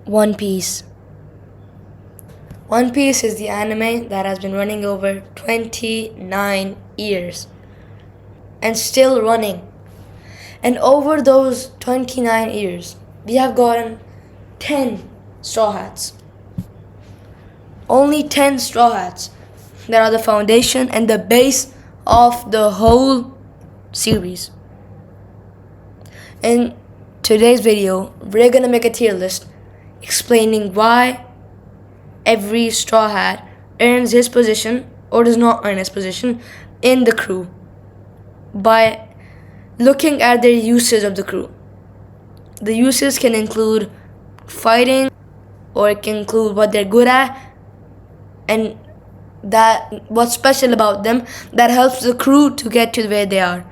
One Piece. One Piece is the anime that has been running over 29 years and still running. And over those 29 years, we have gotten 10 Straw Hats. Only 10 Straw Hats that are the foundation and the base of the whole series. In today's video, we're gonna make a tier list explaining why every Straw Hat earns his position or does not earn his position in the crew by looking at their uses of the crew. The uses can include fighting, or it can include what they're good at and that what's special about them that helps the crew to get to where they are.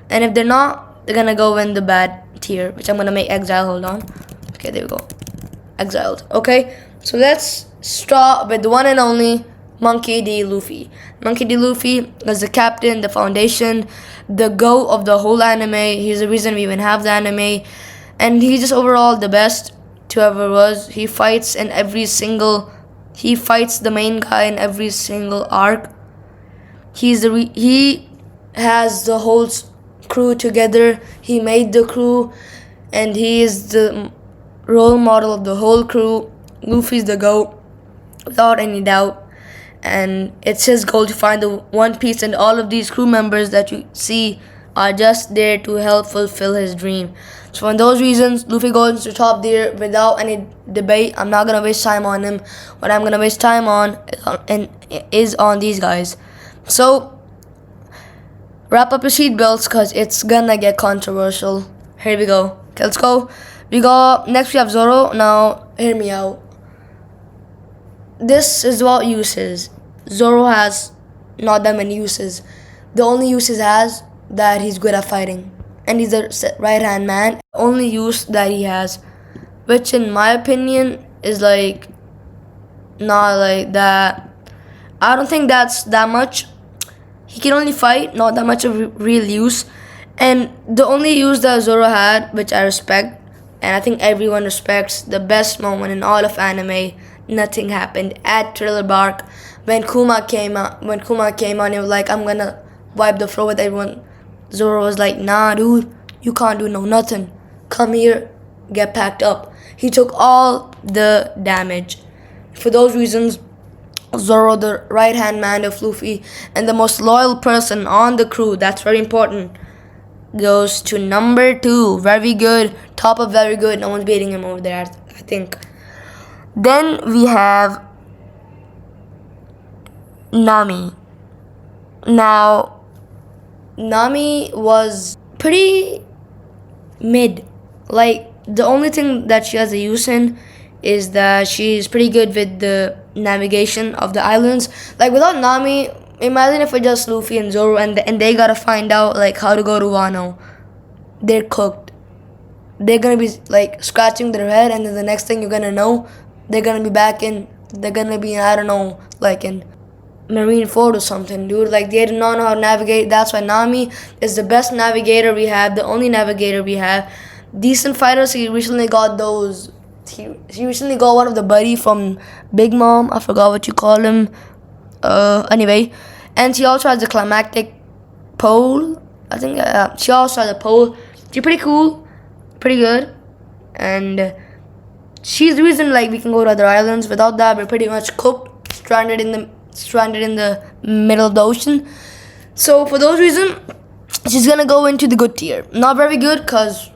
And if they're not, they're gonna go in the bad tier, which I'm gonna make exile. Hold on. Okay, there we go. Exiled. Okay, so let's start with the one and only Monkey D. Luffy. Monkey D. Luffy is the captain, the foundation, the GOAT of the whole anime. He's the reason we even have the anime, and he's just overall the best to ever was. He fights in he fights the main guy in every single arc. He has the whole crew together. He made the crew, and he is the role model of the whole crew. Luffy's the GOAT, without any doubt. And it's his goal to find the One Piece, and all of these crew members that you see are just there to help fulfill his dream. So for those reasons, Luffy goes to top tier without any debate. I'm not gonna waste time on him. What I'm gonna waste time on is on these guys. So wrap up your seatbelts because it's gonna get controversial. Here we go. Okay, let's go. Next we have Zoro. Now hear me out. This is what uses. Zoro has not that many uses. The only use he has that he's good at fighting, and he's a right hand man. Only use that he has, which in my opinion is like not like that. I don't think that's that much. He can only fight, not that much of real use. And the only use that Zoro had, which I respect, and I think everyone respects, the best moment in all of anime, nothing happened at Thriller Bark when Kuma came out. When Kuma came on, he was like, I'm gonna wipe the floor with everyone. Zoro was like, nah dude, you can't do nothing. Come here, get packed up. He took all the damage. For those reasons, Zoro, the right hand man of Luffy and the most loyal person on the crew, that's very important, goes to number 2. Very good, top of very good. No one's beating him over there, I think. Then we have Nami. Now, Nami was pretty mid. Like, the only thing that she has a use in is that she's pretty good with the navigation of the islands. Like, without Nami, imagine if it's just Luffy and Zoro and they gotta find out like how to go to Wano. They're cooked. They're gonna be like scratching their head, and then the next thing you're gonna know, they're gonna be I don't know, like in Marineford or something, dude. Like, they do not know how to navigate. That's why Nami is the best navigator we have, the only navigator we have. Decent fighters. He recently got those. He recently got one of the buddy from Big Mom. I forgot what you call him. Anyway, and she also has the climactic pole. I think she also has a pole. She's pretty cool, pretty good, and she's the reason like we can go to other islands. Without that, we're pretty much cooked, stranded in the middle of the ocean. So for those reasons, she's gonna go into the good tier. Not very good, cause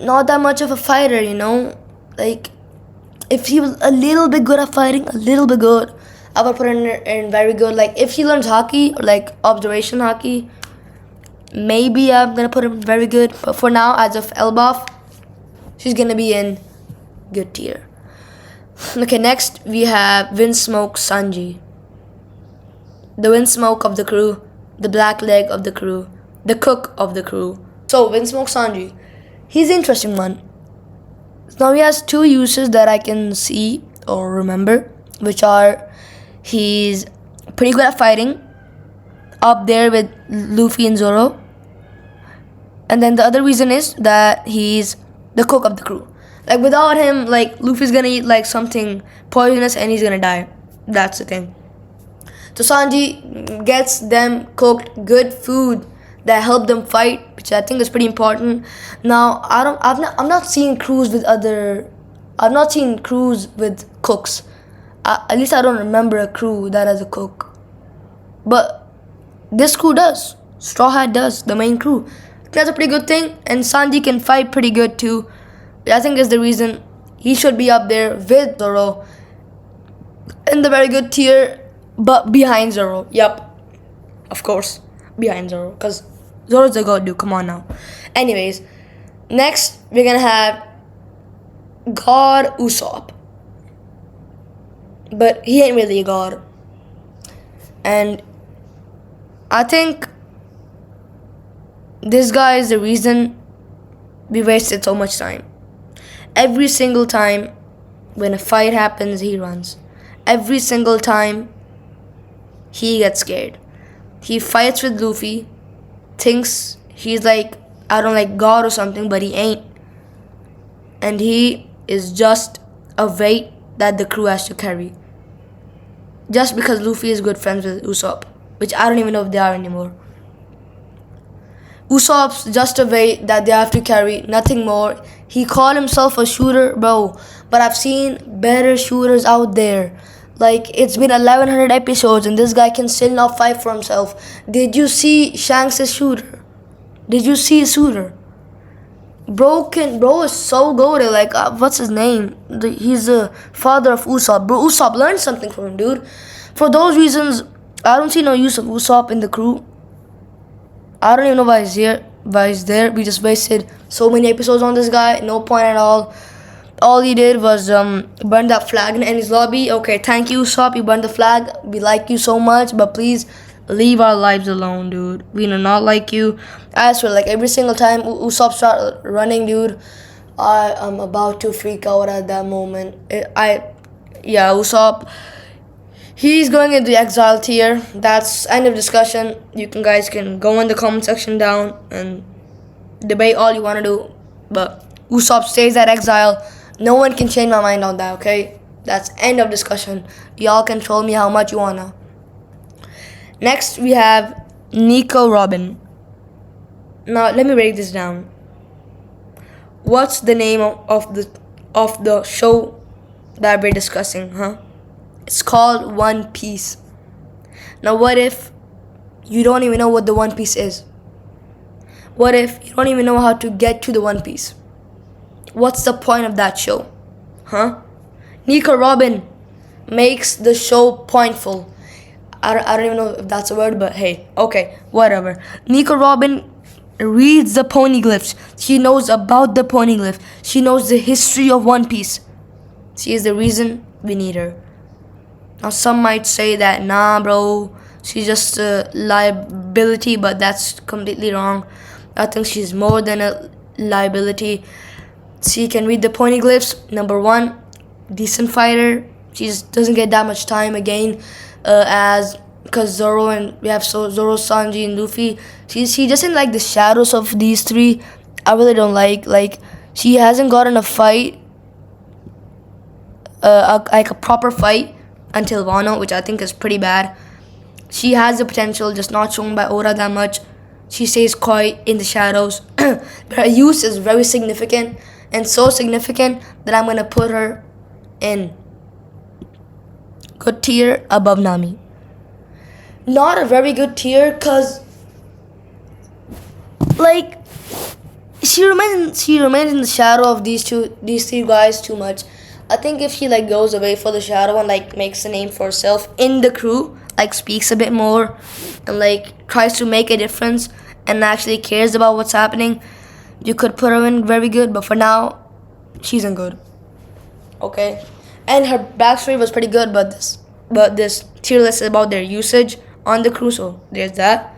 not that much of a fighter, you know. Like, if she was a little bit good at fighting, a little bit good, I would put her in very good. Like, if she learns hockey, or like observation hockey, maybe I'm gonna put her in very good. But for now, as of Elbaf, she's gonna be in good tier. Okay, next we have Vinsmoke Sanji. The Vinsmoke of the crew, the black leg of the crew, the cook of the crew. So Vinsmoke Sanji, he's the interesting one. Now he has 2 uses that I can see or remember, which are he's pretty good at fighting, up there with Luffy and Zoro. And then the other reason is that he's the cook of the crew. Like without him, like Luffy's gonna eat like something poisonous and he's gonna die. That's the thing. So Sanji gets them cooked good food that help them fight, which I think is pretty important. Now I'm not seeing crews with other. I've not seen crews with cooks. At least I don't remember a crew that has a cook. But this crew does. Straw Hat does, the main crew. That's a pretty good thing, and Sanji can fight pretty good too. I think is the reason he should be up there with Zoro in the very good tier, but behind Zoro. Yep, of course, behind Zoro, because Zoro's the god, dude. Come on now. Anyways, next we're gonna have God Usopp, but he ain't really a god, and I think this guy is the reason we wasted so much time. Every single time when a fight happens, he runs. Every single time he gets scared. He fights with Luffy, thinks he's like, I don't like God or something, but he ain't. And he is just a weight that the crew has to carry. Just because Luffy is good friends with Usopp, which I don't even know if they are anymore. Usopp's just a weight that they have to carry, nothing more. He called himself a shooter, bro, but I've seen better shooters out there. Like, it's been 1100 episodes and this guy can still not fight for himself. Did you see Shanks' shooter? Did you see his shooter? Bro is so goated. Like, what's his name? He's the father of Usopp. Bro, Usopp learned something from him, dude. For those reasons, I don't see no use of Usopp in the crew. I don't even know why he's here. Why he's there. We just wasted so many episodes on this guy. No point at all. All he did was burn that flag in his lobby. Okay, thank you, Usopp. You burned the flag. We like you so much, but please leave our lives alone, dude. We do not like you. I swear, like every single time Usopp start running, dude, I am about to freak out at that moment. Usopp. He's going into the exile tier. That's end of discussion. You guys can go in the comment section down and debate all you want to do. But Usopp stays at exile. No one can change my mind on that, okay? That's end of discussion. Y'all can troll me how much you wanna. Next, we have Nico Robin. Now, let me break this down. What's the name of the show that we're discussing, huh? It's called One Piece. Now, what if you don't even know what the One Piece is? What if you don't even know how to get to the One Piece? What's the point of that show? Huh? Nico Robin makes the show pointful. I don't even know if that's a word, but hey, okay, whatever. Nico Robin reads the poneglyphs. She knows about the poneglyph. She knows the history of One Piece. She is the reason we need her. Now some might say that, nah bro, she's just a liability, but that's completely wrong. I think she's more than a liability. She can read the poneglyphs. Number one, decent fighter. She just doesn't get that much time again, because Zoro and we have Zoro, Sanji, and Luffy. She just in like the shadows of these three. I really don't like she hasn't gotten a fight, like a proper fight until Wano, which I think is pretty bad. She has the potential, just not shown by Oda that much. She stays quiet in the shadows. Her use is very significant, and so significant that I'm gonna put her in good tier above Nami. Not a very good tier, cause like she remains in the shadow of these three guys too much. I think if she like goes away for the shadow and like makes a name for herself in the crew, like speaks a bit more and like tries to make a difference and actually cares about what's happening, you could put her in very good. But for now, she's in good. Okay, and her backstory was pretty good, but this tier list is about their usage on the crew, so there's that.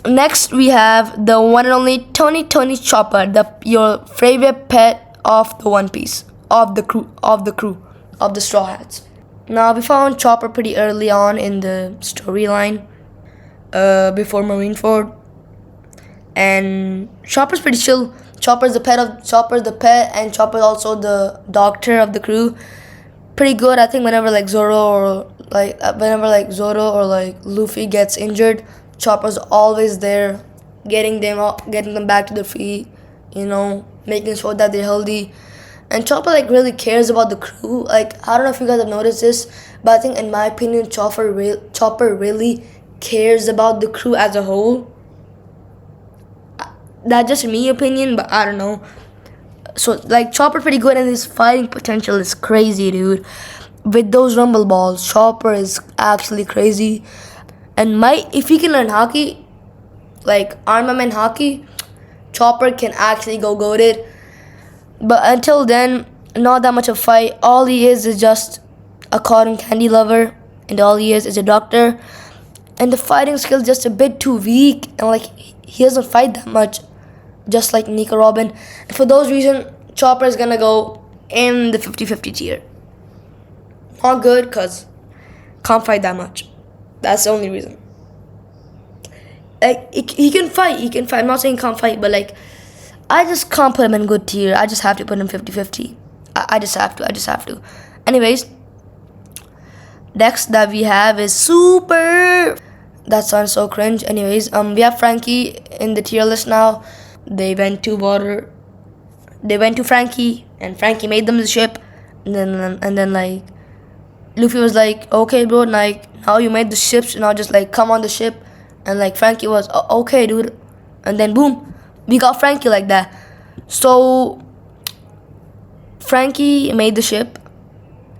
Next, we have the one and only Tony Chopper, your favorite pet of the One Piece, of the crew, of the Straw Hats. Now, we found Chopper pretty early on in the storyline, before Marineford, and Chopper's pretty chill. Chopper's the pet, and Chopper's also the doctor of the crew. Pretty good. I think whenever like Zoro or like Luffy gets injured, Chopper's always there, getting them back to their feet. Making sure that they're healthy. And Chopper like really cares about the crew. Like, I don't know if you guys have noticed this, but I think in my opinion, Chopper really cares about the crew as a whole. That's just me opinion, but I don't know. So like Chopper pretty good, and his fighting potential is crazy, dude. With those rumble balls, Chopper is actually crazy. And if he can learn hockey, like armament hockey, Chopper can actually go goated. But until then, not that much of a fight. All he is just a cotton candy lover, and all he is a doctor. And the fighting skill is just a bit too weak, and like he doesn't fight that much, just like Nico Robin. And for those reasons, Chopper is gonna go in the 50-50 tier. Not good, cause can't fight that much. That's the only reason. Like he can fight. I'm not saying he can't fight, but like I just can't put him in good tier. I just have to put him 50-50. I just have to. Anyways, next that we have is Super. That sounds so cringe. Anyways, we have Franky in the tier list now. They went to Franky, and Franky made them the ship. And then like Luffy was like, okay, bro, like now you made the ships, now just like come on the ship. And like Franky was okay, dude. And then boom, we got Franky like that. So Franky made the ship,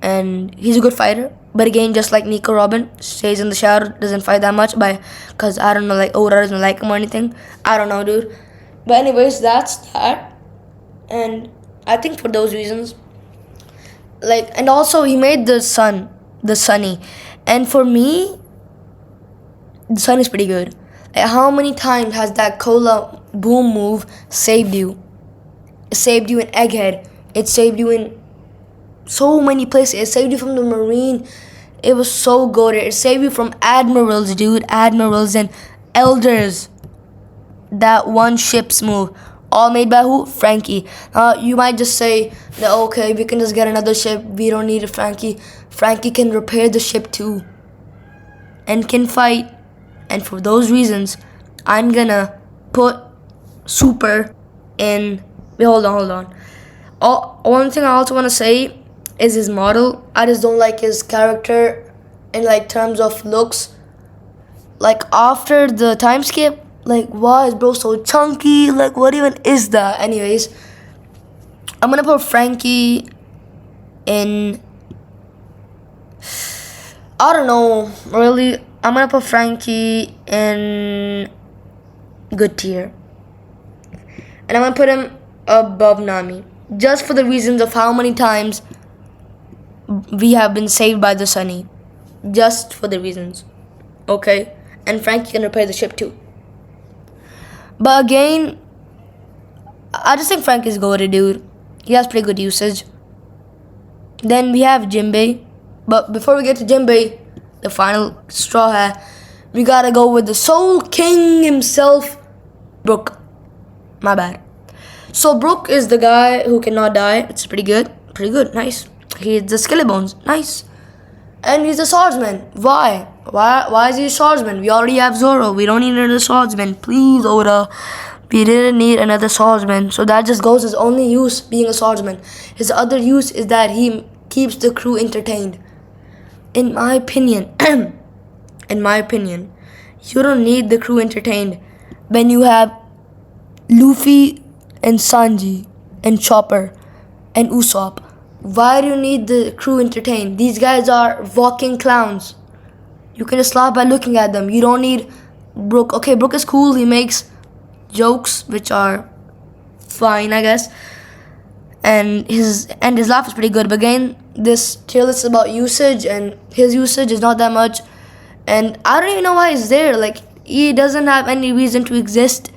and he's a good fighter. But again, just like Nico Robin, stays in the shadow, doesn't fight that much because I don't know, like Oda doesn't like him or anything. I don't know, dude. But anyways, that's that. And I think for those reasons, like, and also he made the Sunny. And for me, the Sun is pretty good. Like, how many times has that Cola boom move saved you? It saved you in Egghead. It saved you in so many places. It saved you from the Marine. It was so good. It saved you from admirals, dude. Admirals and elders. That one ship's move. All made by who? Franky. You might just say that, okay, we can just get another ship. We don't need a Franky. Franky can repair the ship too. And can fight. And for those reasons, I'm gonna put Super in. Wait, hold on. One thing I also want to say is his model. I just don't like his character in like terms of looks. Like after the time skip, like why is bro so chunky? Like what even is that? Anyways, I'm gonna put Franky in. I don't know, really. I'm gonna put Franky in good tier. And I'm gonna put him above Nami. Just for the reasons of how many times we have been saved by the Sunny. Just for the reasons. Okay? And Franky can repair the ship too. But again, I just think Franky's goated, dude. He has pretty good usage. Then we have Jinbe. But before we get to Jinbe, the final straw hat, we gotta go with the Soul King himself, Brook. My bad. So Brook is the guy who cannot die. It's pretty good, nice. He's the Skelly Bones, nice. And he's a swordsman. Why? Why is he a swordsman? We already have Zoro. We don't need another swordsman. Please, Oda. We didn't need another swordsman. So that just goes his only use being a swordsman. His other use is that he keeps the crew entertained. In my opinion, you don't need the crew entertained when you have Luffy and Sanji and Chopper and Usopp. Why do you need the crew entertained? These guys are walking clowns. You can just laugh by looking at them. You don't need Brook. Okay, Brook is cool. He makes jokes which are fine, I guess. And his laugh is pretty good. But again, this tier list is about usage, and his usage is not that much. And I don't even know why he's there. Like, he doesn't have any reason to exist.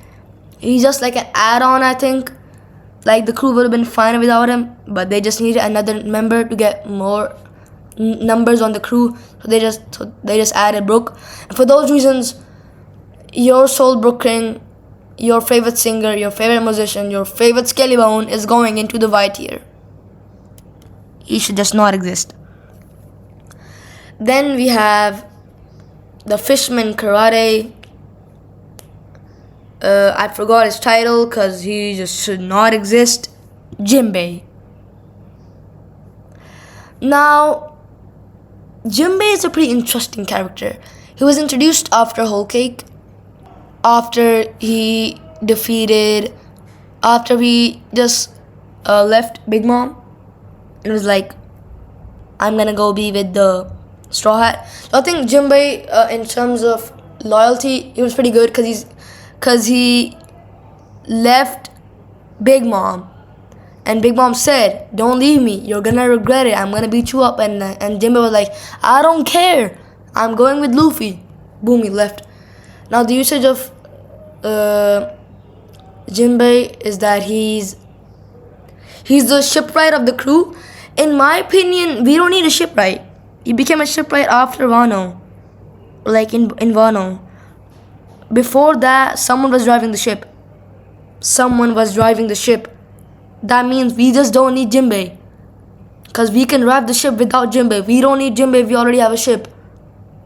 He's just like an add-on, I think. Like, the crew would have been fine without him, but they just needed another member to get more numbers on the crew. So they just added Brook. And for those reasons, your soul Brook King, your favorite singer, your favorite musician, your favorite skelly bone is going into the Y tier. He should just not exist. Then we have the Fishman Karate. I forgot his title because he just should not exist. Jinbe. Now, Jinbe is a pretty interesting character. He was introduced after Whole Cake, after he just left Big Mom, and was like, I'm gonna go be with the Straw Hat. So I think Jinbe, in terms of loyalty, he was pretty good because he left Big Mom, and Big Mom said, "Don't leave me. You're gonna regret it. I'm gonna beat you up." And Jinbe was like, "I don't care. I'm going with Luffy." Boom, he left. Now the usage of Jinbe is that he's the shipwright of the crew. In my opinion, we don't need a shipwright. He became a shipwright after Wano, like in Wano. Before that, someone was driving the ship. That means we just don't need Jinbe, because we can drive the ship without Jinbe. We don't need Jinbe if we already have a ship.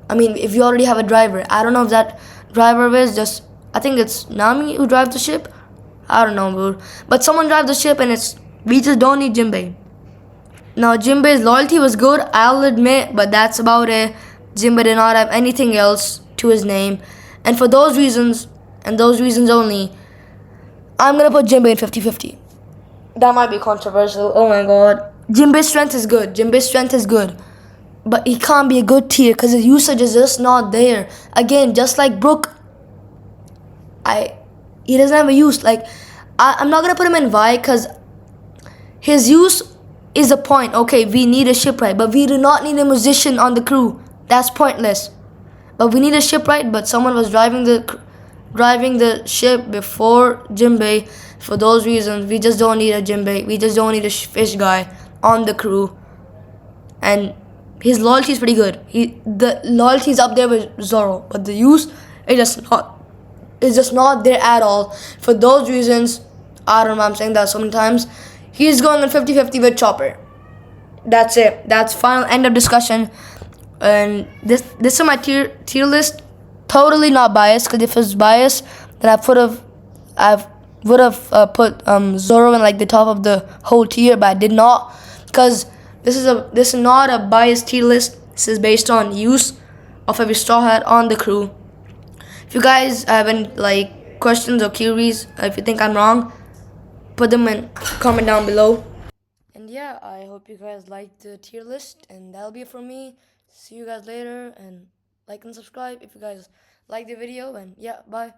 I mean, if you already have a driver. I don't know if that driver is just, I think it's Nami who drives the ship. I don't know, bro. But someone drives the ship, and we just don't need Jinbe. Now, Jinbe's loyalty was good, I'll admit, but that's about it. Jinbe did not have anything else to his name. And for those reasons, and those reasons only, I'm gonna put Jinbe in 50-50. That might be controversial. Oh my god. Jinbe's strength is good. But he can't be a good tier because his usage is just not there. Again, just like Brook, he doesn't have a use. Like, I'm not gonna put him in Y because his use is a point. Okay, we need a shipwright, but we do not need a musician on the crew. That's pointless. But we need a shipwright, but someone was driving the ship before Jinbe. For those reasons, we just don't need a Jinbe. We just don't need a fish guy on the crew. And his loyalty is pretty good. The loyalty is up there with Zoro, but the use is just not there at all. For those reasons, I don't know, I'm saying that so many times, he's going on 50-50 with Chopper. That's it. That's final end of discussion. And this is my tier list. Totally not biased, because if it was biased, then I would have put Zoro in like the top of the whole tier, but I did not, because this is not a biased tier list. This is based on use of every Straw Hat on the crew. If you guys have any like questions or queries, if you think I'm wrong, put them in comment down below. And yeah, I hope you guys liked the tier list, and that'll be it from me. See you guys later, and like and subscribe if you guys like the video, and yeah, bye.